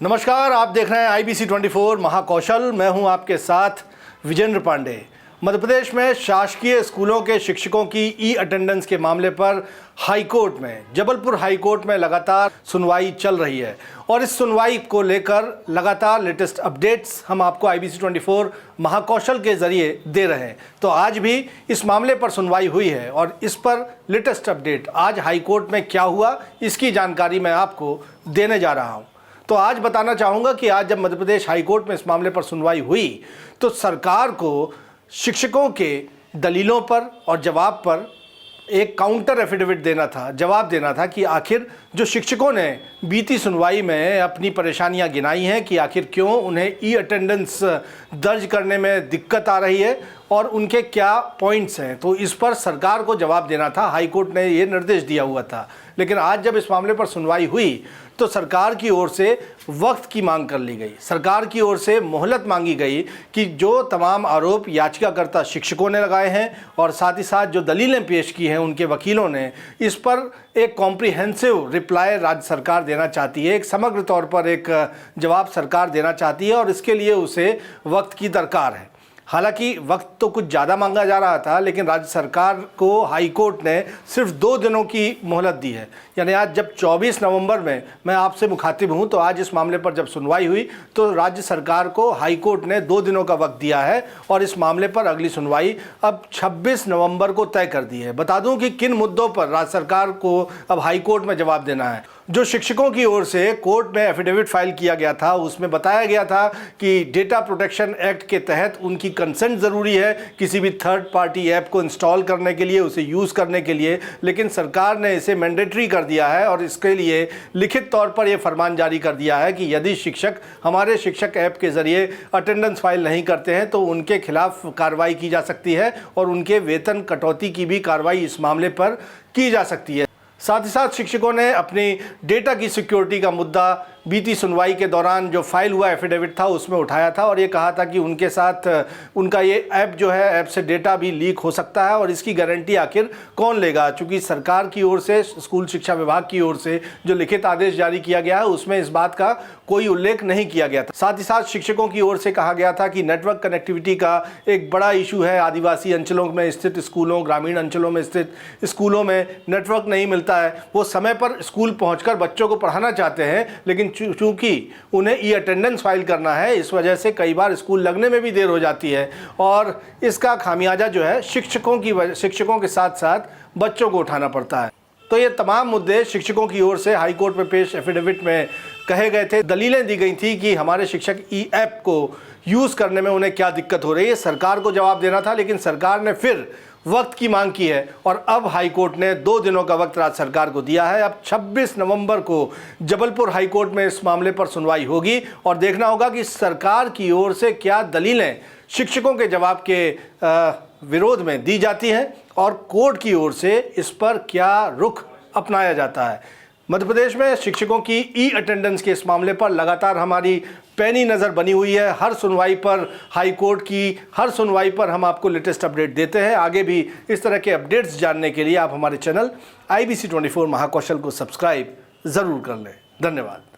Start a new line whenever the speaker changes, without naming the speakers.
नमस्कार, आप देख रहे हैं IBC 24 महाकौशल। मैं हूं आपके साथ विजेंद्र पांडे। मध्य प्रदेश में शासकीय स्कूलों के शिक्षकों की ई अटेंडेंस के मामले पर हाईकोर्ट में, जबलपुर हाईकोर्ट में लगातार सुनवाई चल रही है और इस सुनवाई को लेकर लगातार लेटेस्ट अपडेट्स हम आपको IBC 24 महाकौशल के जरिए दे रहे हैं। तो आज भी इस मामले पर सुनवाई हुई है और इस पर लेटेस्ट अपडेट आज हाईकोर्ट में क्या हुआ, इसकी जानकारी मैं आपको देने जा रहा हूं। तो आज बताना चाहूँगा कि आज जब मध्य प्रदेश हाईकोर्ट में इस मामले पर सुनवाई हुई तो सरकार को शिक्षकों के दलीलों पर और जवाब पर एक काउंटर एफिडेविट देना था, जवाब देना था कि आखिर जो शिक्षकों ने बीती सुनवाई में अपनी परेशानियां गिनाई हैं कि आखिर क्यों उन्हें ई अटेंडेंस दर्ज करने में दिक्कत आ रही है और उनके क्या पॉइंट्स हैं। तो इस पर सरकार को जवाब देना था, हाईकोर्ट ने ये निर्देश दिया हुआ था। लेकिन आज जब इस मामले पर सुनवाई हुई तो सरकार की ओर से वक्त की मांग कर ली गई, सरकार की ओर से मोहलत मांगी गई कि जो तमाम आरोप याचिकाकर्ता शिक्षकों ने लगाए हैं और साथ ही साथ जो दलीलें पेश की हैं उनके वकीलों ने, इस पर एक कॉम्प्रिहेंसिव रिप्लाई राज्य सरकार देना चाहती है, एक समग्र तौर पर एक जवाब सरकार देना चाहती है और इसके लिए उसे वक्त की दरकार है। हालांकि वक्त तो कुछ ज़्यादा मांगा जा रहा था, लेकिन राज्य सरकार को हाईकोर्ट ने सिर्फ 2 दिनों की मोहलत दी है। यानी आज जब 24 नवंबर में मैं आपसे मुखातिब हूं, तो आज इस मामले पर जब सुनवाई हुई तो राज्य सरकार को हाईकोर्ट ने 2 दिनों का वक्त दिया है और इस मामले पर अगली सुनवाई अब 26 नवंबर को तय कर दी है। बता दूं कि किन मुद्दों पर राज्य सरकार को अब हाईकोर्ट में जवाब देना है। जो शिक्षकों की ओर से कोर्ट में एफिडेविट फाइल किया गया था उसमें बताया गया था कि डेटा प्रोटेक्शन एक्ट के तहत उनकी कंसेंट ज़रूरी है किसी भी थर्ड पार्टी ऐप को इंस्टॉल करने के लिए, उसे यूज़ करने के लिए, लेकिन सरकार ने इसे मैंडेटरी कर दिया है और इसके लिए लिखित तौर पर यह फरमान जारी कर दिया है कि यदि शिक्षक हमारे शिक्षक ऐप के ज़रिए अटेंडेंस फाइल नहीं करते हैं तो उनके खिलाफ कार्रवाई की जा सकती है और उनके वेतन कटौती की भी कार्रवाई इस मामले पर की जा सकती है। साथ ही साथ शिक्षकों ने अपनी डेटा की सिक्योरिटी का मुद्दा बीती सुनवाई के दौरान जो फाइल हुआ एफिडेविट था उसमें उठाया था और ये कहा था कि उनके साथ उनका ये ऐप जो है, ऐप से डेटा भी लीक हो सकता है और इसकी गारंटी आखिर कौन लेगा। चूँकि सरकार की ओर से, स्कूल शिक्षा विभाग की ओर से जो लिखित आदेश जारी किया गया है उसमें इस बात का कोई उल्लेख नहीं किया गया था। साथ ही साथ शिक्षकों की ओर से कहा गया था कि नेटवर्क कनेक्टिविटी का एक बड़ा इशू है। आदिवासी अंचलों में स्थित स्कूलों, ग्रामीण अंचलों में स्थित स्कूलों में नेटवर्क नहीं मिलता है। वो समय पर स्कूल पहुँचकर बच्चों को पढ़ाना चाहते हैं, लेकिन चूंकि उन्हें ई अटेंडेंस फाइल करना है, इस वजह से कई बार स्कूल लगने में भी देर हो जाती है और इसका खामियाजा जो है शिक्षकों के साथ साथ बच्चों को उठाना पड़ता है। तो ये तमाम मुद्दे शिक्षकों की ओर से हाईकोर्ट में पेश एफिडेविट में कहे गए थे। दलीलें दी गई थी कि हमारे शिक्षक ई ऐप को यूज़ करने में उन्हें क्या दिक्कत हो रही है। सरकार को जवाब देना था, लेकिन सरकार ने फिर वक्त की मांग की है और अब हाईकोर्ट ने 2 दिनों का वक्त राज्य सरकार को दिया है। अब 26 नवंबर को जबलपुर हाईकोर्ट में इस मामले पर सुनवाई होगी और देखना होगा कि सरकार की ओर से क्या दलीलें शिक्षकों के जवाब के विरोध में दी जाती हैं और कोर्ट की ओर से इस पर क्या रुख अपनाया जाता है। मध्य प्रदेश में शिक्षकों की ई अटेंडेंस के इस मामले पर लगातार हमारी पैनी नज़र बनी हुई है। हर सुनवाई पर, हाईकोर्ट की हर सुनवाई पर हम आपको लेटेस्ट अपडेट देते हैं। आगे भी इस तरह के अपडेट्स जानने के लिए आप हमारे चैनल IBC 24 महाकौशल को सब्सक्राइब ज़रूर कर लें। धन्यवाद।